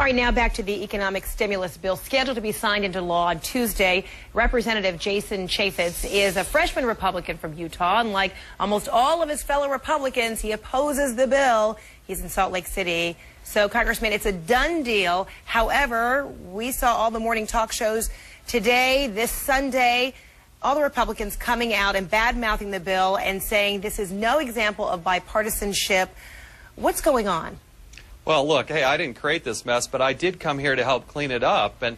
All right, now back to the economic stimulus bill scheduled to be signed into law on Tuesday. Representative Chaffetz is a freshman Republican from Utah, and like almost all of his fellow Republicans, he opposes the bill. He's in Salt Lake City. So, Congressman, it's a done deal. However, we saw all the morning talk shows today, this Sunday, all the Republicans coming out and bad-mouthing the bill and saying this is no example of bipartisanship. What's going on? Well, look, hey, I didn't create this mess, but I did come here to help clean it up. And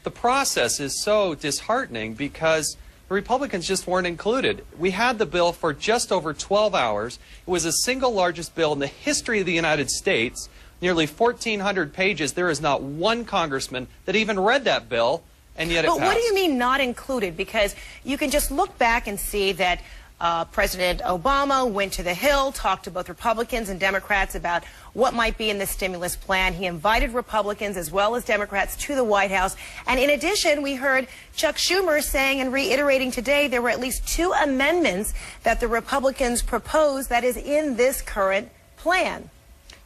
the process is so disheartening because the Republicans just weren't included. We had the bill for just over 12 hours. It was the single largest bill in the history of the United States, nearly 1,400 pages. There is not one congressman that even read that bill, and yet it passed. But what do you mean not included? Because you can just look back and see that President Obama went to the Hill, talked to both Republicans and Democrats about what might be in the stimulus plan. He invited Republicans as well as Democrats to the White House. And in addition, we heard Chuck Schumer saying and reiterating today there were at least 2 amendments that the Republicans proposed that is in this current plan.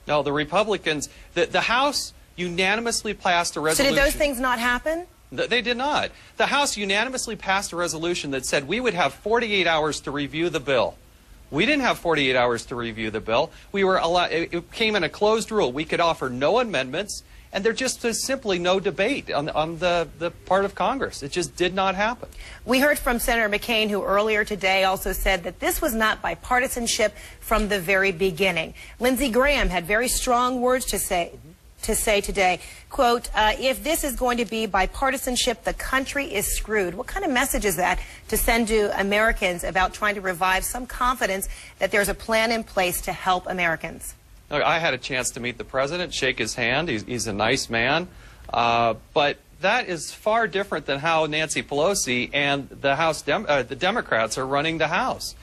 No, the Republicans, the House unanimously passed a resolution. So did those things not happen? They did not. The House unanimously passed a resolution that said we would have 48 hours to review the bill. We didn't have 48 hours to review the bill. We were allowed, it came in a closed rule. We could offer no amendments, and there just was simply no debate on the part of Congress. It just did not happen. We heard from Senator McCain, who earlier today also said that this was not bipartisanship from the very beginning. Lindsey Graham had very strong words to say today, quote, if this is going to be bipartisanship, the country is screwed. What kind of message is that to send to Americans about trying to revive some confidence that there's a plan in place to help Americans? I had a chance to meet the president, shake his hand. He's a nice man. But that is far different than how Nancy Pelosi and the Democrats are running the House.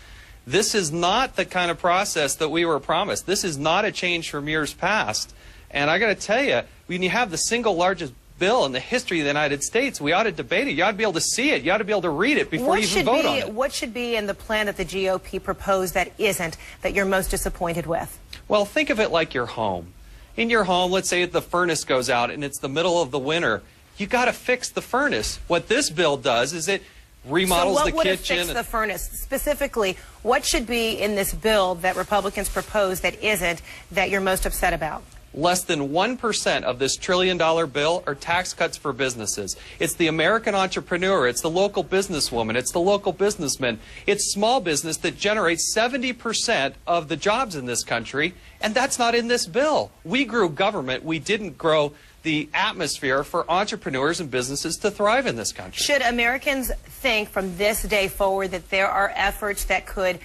This is not the kind of process that we were promised. This is not a change from years past. And I got to tell you, when you have the single largest bill in the history of the United States, we ought to debate it. You ought to be able to see it. You ought to be able to read it before you even vote on it. What should be in the plan that the GOP proposed that isn't, that you're most disappointed with? Well, think of it like your home. In your home, let's say the furnace goes out and it's the middle of the winter. You got to fix the furnace. What this bill does is it remodels the kitchen. So what would fix the furnace? Specifically, what should be in this bill that Republicans propose that isn't, that you're most upset about? Less than 1% of this $1 trillion bill are tax cuts for businesses. It's the American entrepreneur, it's the local businesswoman, it's the local businessman, it's small business that generates 70% of the jobs in this country, and that's not in this bill. We grew government, we didn't grow the atmosphere for entrepreneurs and businesses to thrive in this country. Should Americans think from this day forward that there are efforts that could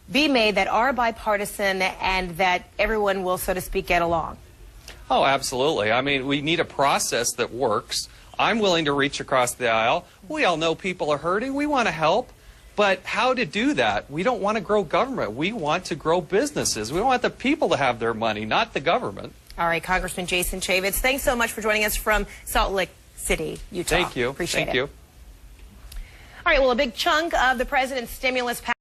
be made that are bipartisan and that everyone will, so to speak, get along? Oh, absolutely. I mean, we need a process that works. I'm willing to reach across the aisle. We all know people are hurting. We want to help. But how to do that? We don't want to grow government. We want to grow businesses. We want the people to have their money, not the government. All right, Congressman Jason Chaffetz, thanks so much for joining us from Salt Lake City, Utah. Thank you. Appreciate it. Thank you. All right, well, a big chunk of the president's stimulus package